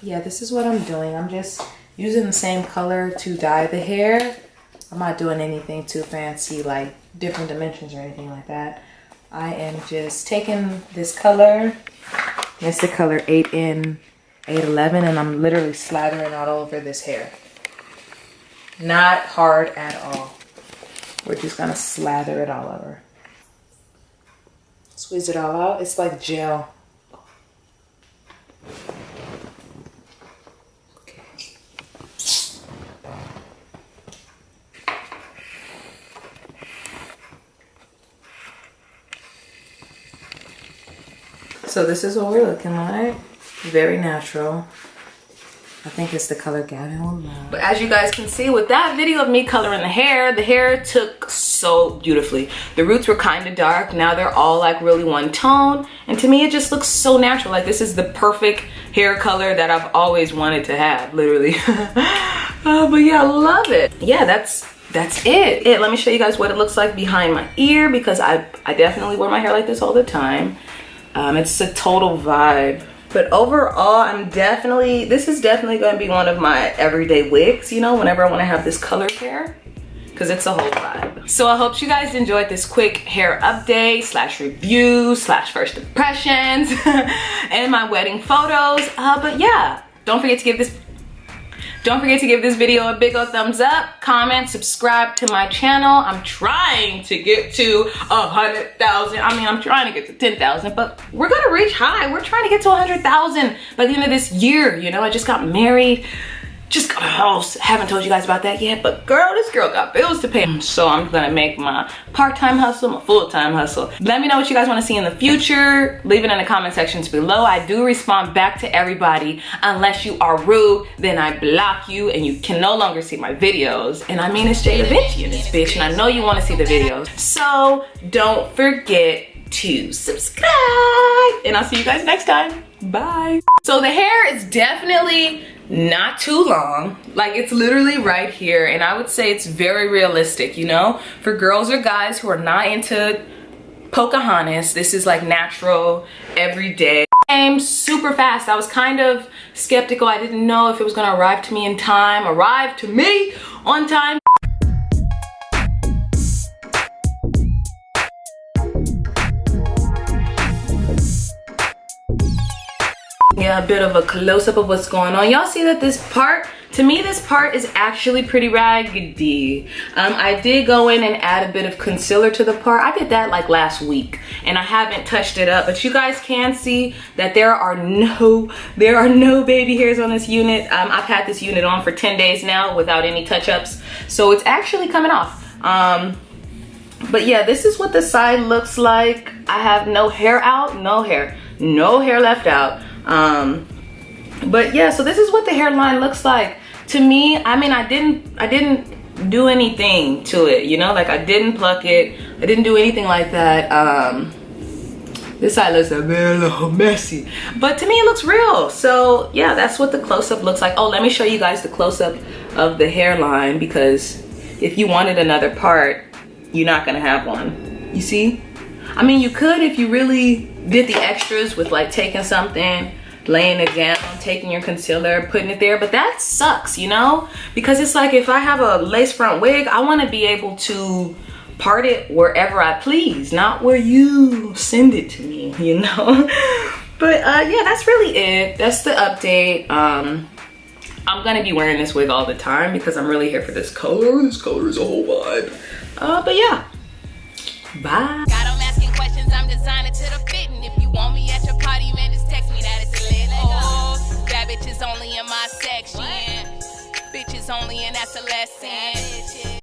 Yeah, this is what I'm doing. I'm just using the same color to dye the hair. I'm not doing anything too fancy, like different dimensions or anything like that. I am just taking this color. It's the color 8N 811, and I'm literally slathering all over this hair. Not hard at all. We're just gonna slather it all over. Squeeze it all out. It's like gel. Okay. So this is what we're looking like. Very natural. I think it's the color Gavin will love. But as you guys can see with that video of me coloring the hair took so beautifully. The roots were kind of dark. Now they're all like really one tone. And to me, it just looks so natural. Like this is the perfect hair color that I've always wanted to have, literally. But yeah, I love it. Yeah, that's it. Let me show you guys what it looks like behind my ear, because I definitely wear my hair like this all the time. It's a total vibe. But overall, this is definitely going to be one of my everyday wigs, you know, whenever I want to have this colored hair, because it's a whole vibe. So I hope you guys enjoyed this quick hair update / review / first impressions and my wedding photos. But yeah, don't forget to give this video a big old thumbs up, comment, subscribe to my channel. I'm trying to get to 100,000. I mean, I'm trying to get to 10,000, but we're gonna reach high. We're trying to get to 100,000 by the end of this year. You know, I just got married, just got a house. Haven't told you guys about that yet, but girl, this girl got bills to pay. So I'm gonna make my part-time hustle my full-time hustle. Let me know what you guys want to see in the future. Leave it in the comment sections below. I do respond back to everybody. Unless you are rude, then I block you and you can no longer see my videos. And I mean, it's JDaVinci in this bitch, and I know you want to see the videos. So don't forget to subscribe, and I'll see you guys next time. Bye. So the hair is definitely not too long. Like, it's literally right here, and I would say it's very realistic, you know, for girls or guys who are not into Pocahontas. This is like natural, everyday. Came super fast. I was kind of skeptical. I didn't know if it was gonna arrive to me on time. Yeah, a bit of a close-up of what's going on. Y'all see that this part, to me, this part is actually pretty raggedy. I did go in and add a bit of concealer to the part. I did that like last week, and I haven't touched it up, but you guys can see that there are no baby hairs on this unit. I've had this unit on for 10 days now without any touch-ups, so it's actually coming off. But yeah, this is what the side looks like. I have no hair out, no hair left out. But yeah, so this is what the hairline looks like to me. I mean, I didn't do anything to it, you know, like I didn't pluck it, I didn't do anything like that. This side looks a little messy, but to me it looks real. So yeah, that's what the close-up looks like. Oh, let me show you guys the close-up of the hairline, because if you wanted another part, you're not gonna have one. You see? I mean, you could if you really did the extras with like taking something, laying it down, taking your concealer, putting it there, but that sucks, you know? Because it's like, if I have a lace front wig, I wanna be able to part it wherever I please, not where you send it to me, you know? But yeah, that's really it. That's the update. I'm gonna be wearing this wig all the time because I'm really here for this color. This color is a whole vibe. But yeah, bye. Got 'em asking questions, I'm designing to the fitting. If you want me at your party, man, just text me that it's lit. Oh, that bitch is only in my section. Bitches only, and that's a lesson.